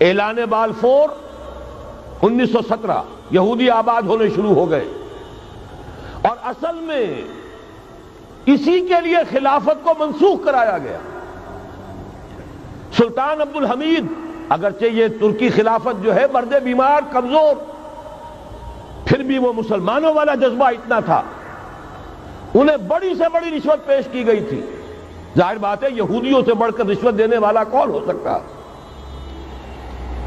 اعلان بالفور 1917 یہودی آباد ہونے شروع ہو گئے، اور اصل میں اسی کے لیے خلافت کو منسوخ کرایا گیا۔ سلطان عبد الحمید، اگرچہ یہ ترکی خلافت جو ہے مرد بیمار کمزور، پھر بھی وہ مسلمانوں والا جذبہ اتنا تھا، انہیں بڑی سے بڑی رشوت پیش کی گئی تھی۔ ظاہر بات ہے یہودیوں سے بڑھ کر رشوت دینے والا کون ہو سکتا،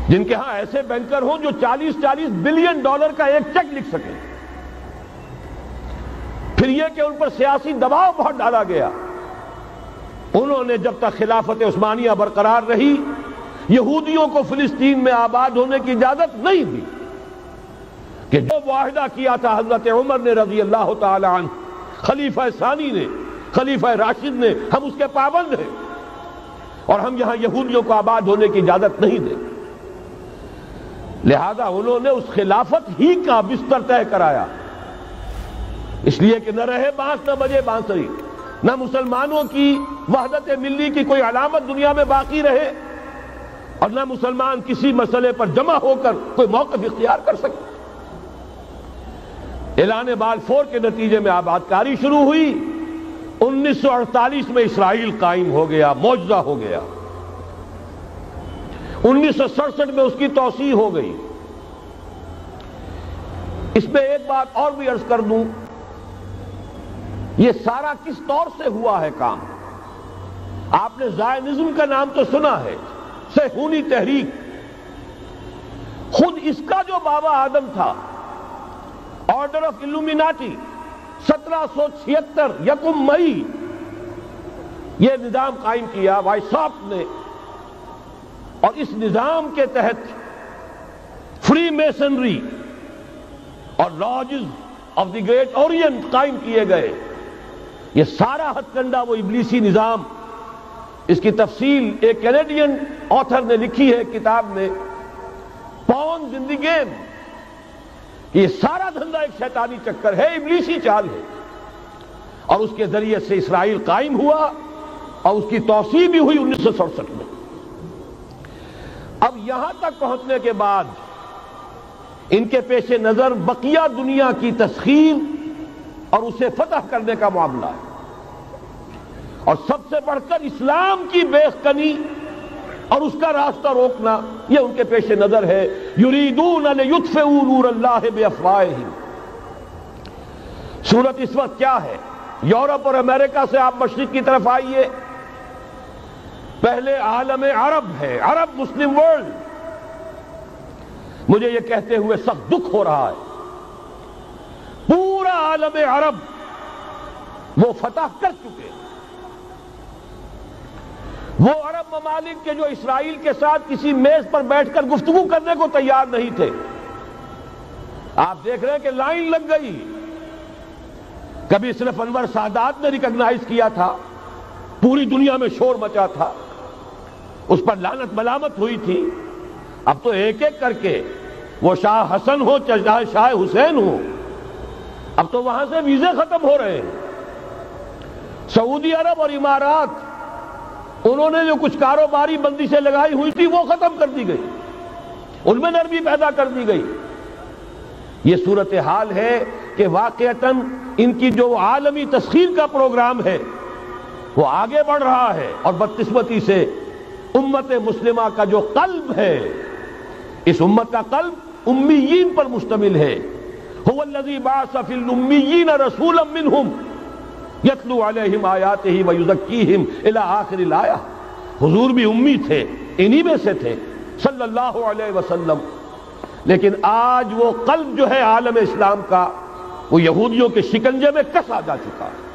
جن کے ہاں ایسے بینکر ہوں جو 40 بلین ڈالر کا ایک چیک لکھ سکیں۔ پھر یہ کہ ان پر سیاسی دباؤ بہت ڈالا گیا۔ انہوں نے جب تک خلافت عثمانیہ برقرار رہی، یہودیوں کو فلسطین میں آباد ہونے کی اجازت نہیں دی، کہ جو معاہدہ کیا تھا حضرت عمر نے رضی اللہ تعالی عنہ، خلیفہ ثانی نے، خلیفہ راشد نے، ہم اس کے پابند ہیں، اور ہم یہاں یہودیوں کو آباد ہونے کی اجازت نہیں دیں۔ لہذا انہوں نے اس خلافت ہی کا بستر طے کرایا، اس لیے کہ نہ رہے بانس نہ بجے بانسری، نہ مسلمانوں کی وحدت ملی کی کوئی علامت دنیا میں باقی رہے، اور نہ مسلمان کسی مسئلے پر جمع ہو کر کوئی موقف اختیار کر سکے۔ اعلان بالفور کے نتیجے میں آباد کاری شروع ہوئی۔ 1948 میں اسرائیل قائم ہو گیا، معجزہ ہو گیا۔ 1967 میں اس کی توسیع ہو گئی۔ اس میں ایک بات اور بھی عرض کر دوں، یہ سارا کس طور سے ہوا ہے کام؟ آپ نے زائنزم کا نام تو سنا ہے، صہیونی تحریک۔ خود اس کا جو بابا آدم تھا، آرڈر آف الومیناٹی، 1776 یکم مئی یہ نظام قائم کیا وائساپ نے، اور اس نظام کے تحت فری میسنری اور lodges of the great Orient قائم کیے گئے۔ یہ سارا ہتھ کنڈا وہ ابلیسی نظام، اس کی تفصیل ایک کینیڈین آتھر نے لکھی ہے کتاب میں، پاونز ان دی گیم۔ یہ سارا دھندا ایک شیطانی چکر ہے، ابلیسی چال ہے، اور اس کے ذریعے سے اسرائیل قائم ہوا، اور اس کی توسیع بھی ہوئی 1967 میں۔ اب یہاں تک پہنچنے کے بعد ان کے پیش نظر بقیہ دنیا کی تسخیر اور اسے فتح کرنے کا معاملہ ہے، اور سب سے بڑھ کر اسلام کی بیخکنی اور اس کا راستہ روکنا، یہ ان کے پیش نظر ہے۔ یریدون لیطفئوا نور اللہ بافواہہم۔ صورت اس وقت کیا ہے؟ یورپ اور امریکہ سے آپ مشرق کی طرف آئیے، پہلے عالم عرب ہے، عرب مسلم ورلڈ۔ مجھے یہ کہتے ہوئے سخت دکھ ہو رہا ہے، پورا عالم عرب وہ فتح کر چکے، وہ عرب ممالک کے جو اسرائیل کے ساتھ کسی میز پر بیٹھ کر گفتگو کرنے کو تیار نہیں تھے۔ آپ دیکھ رہے ہیں کہ لائن لگ گئی۔ کبھی صرف انور سادات نے ریکگنائز کیا تھا، پوری دنیا میں شور مچا تھا، اس پر لعنت ملامت ہوئی تھی۔ اب تو ایک ایک کر کے، وہ شاہ حسن ہو چاہے شاہ حسین ہو، اب تو وہاں سے ویزے ختم ہو رہے ہیں۔ سعودی عرب اور امارات، انہوں نے جو کچھ کاروباری بندشیں لگائی ہوئی تھی وہ ختم کر دی گئی، ان میں نرمی پیدا کر دی گئی۔ یہ صورتحال ہے کہ واقعتاً ان کی جو عالمی تسخیر کا پروگرام ہے وہ آگے بڑھ رہا ہے، اور بدقسمتی سے امت مسلمہ کا جو قلب ہے، اس امت کا قلب امیین پر مشتمل ہے۔ هو الذی بعث فی الامیین رسولا منہم یتلو علیہم آیاتہ ویزکیہم الی آخر الآیہ۔ حضور بھی امی تھے، انہی میں سے تھے صلی اللہ علیہ وسلم، لیکن آج وہ قلب جو ہے عالم اسلام کا، وہ یہودیوں کے شکنجے میں کسا جا چکا ہے۔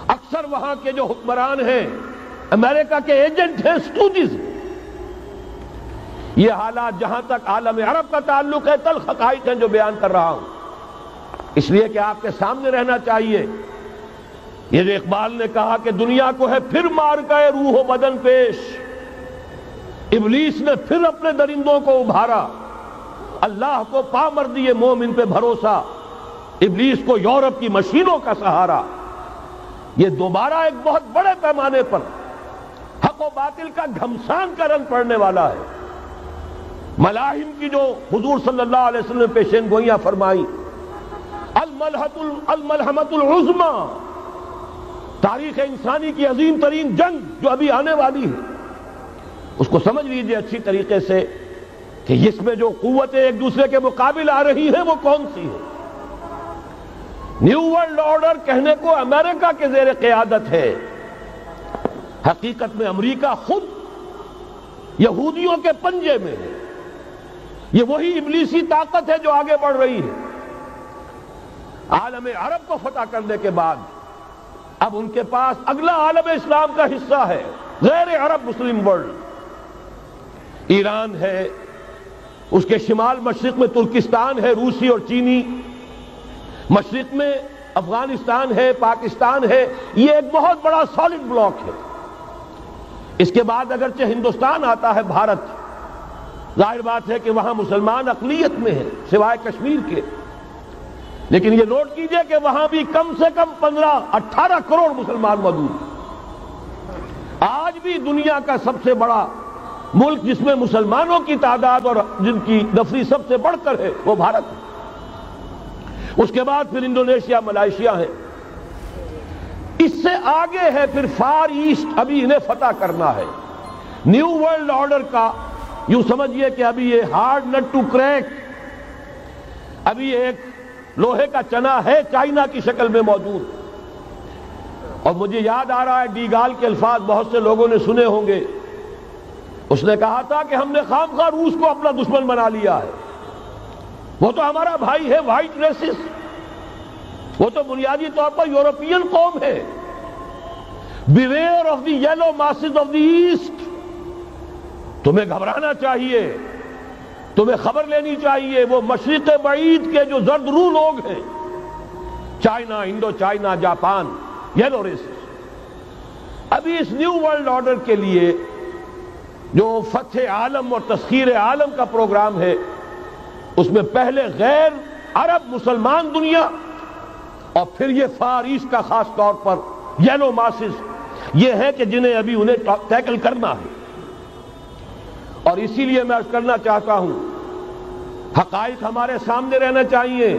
اکثر وہاں کے جو حکمران ہیں، امریکہ کے ایجنٹ ہیں، سٹوجز۔ یہ حالات جہاں تک عالم عرب کا تعلق ہے، تلخ حقائق ہیں جو بیان کر رہا ہوں، اس لیے کہ آپ کے سامنے رہنا چاہیے۔ یہ جو اقبال نے کہا کہ دنیا کو ہے پھر مار گئے روح و بدن پیش، ابلیس نے پھر اپنے درندوں کو ابھارا، اللہ کو پا مر دیے مومن پہ بھروسہ، ابلیس کو یورپ کی مشینوں کا سہارا۔ یہ دوبارہ ایک بہت بڑے پیمانے پر حق و باطل کا گھمسان کا رنگ پڑنے والا ہے۔ ملاحم کی جو حضور صلی اللہ علیہ وسلم نے پیشین گوئیاں فرمائی، الملحمۃ العظمی، تاریخ انسانی کی عظیم ترین جنگ جو ابھی آنے والی ہے، اس کو سمجھ لیجئے اچھی طریقے سے کہ اس میں جو قوتیں ایک دوسرے کے مقابل آ رہی ہیں وہ کون سی ہے۔ نیو ورلڈ آرڈر کہنے کو امریکہ کے زیر قیادت ہے، حقیقت میں امریکہ خود یہودیوں کے پنجے میں ہے۔ یہ وہی ابلیسی طاقت ہے جو آگے بڑھ رہی ہے۔ عالم عرب کو فتح کرنے کے بعد اب ان کے پاس اگلا عالم اسلام کا حصہ ہے، غیر عرب مسلم ورلڈ۔ ایران ہے، اس کے شمال مشرق میں ترکستان ہے، روسی اور چینی، مشرق میں افغانستان ہے، پاکستان ہے۔ یہ ایک بہت بڑا سالڈ بلاک ہے۔ اس کے بعد اگرچہ ہندوستان آتا ہے، بھارت، ظاہر بات ہے کہ وہاں مسلمان اقلیت میں ہے سوائے کشمیر کے، لیکن یہ نوٹ کیجئے کہ وہاں بھی کم سے کم 15-18 کروڑ مسلمان موجود ہیں۔ آج بھی دنیا کا سب سے بڑا ملک جس میں مسلمانوں کی تعداد اور جن کی نفری سب سے بڑھ کر ہے وہ بھارت ہے۔ اس کے بعد پھر انڈونیشیا، ملائیشیا ہے، اس سے آگے ہے پھر فار ایسٹ، ابھی انہیں فتح کرنا ہے۔ نیو ورلڈ آرڈر کا یوں سمجھیے کہ ابھی یہ ہارڈ نٹ ٹو کریک، ابھی ایک لوہے کا چنا ہے چائنا کی شکل میں موجود۔ اور مجھے یاد آ رہا ہے ڈی گال کے الفاظ بہت سے لوگوں نے سنے ہوں گے، اس نے کہا تھا کہ ہم نے خام خواہ روس کو اپنا دشمن بنا لیا ہے، وہ تو ہمارا بھائی ہے، وائٹ ریسس، وہ تو بنیادی طور پر یورپین قوم ہے۔ Beware of the yellow masses of the east, تمہیں گھبرانا چاہیے، تمہیں خبر لینی چاہیے۔ وہ مشرق بعید کے جو زرد رو لوگ ہیں، China, Indo China, Japan, yellow races, ابھی اس نیو ورلڈ آرڈر کے لیے جو فتح عالم اور تسخیر عالم کا پروگرام ہے، اس میں پہلے غیر عرب مسلمان دنیا اور پھر یہ فار ایسٹ کا خاص طور پر یلو ماسز، یہ ہے کہ جنہیں ابھی انہیں ٹیکل کرنا ہے۔ اور اسی لیے میں عرض کرنا چاہتا ہوں، حقائق ہمارے سامنے رہنا چاہیے۔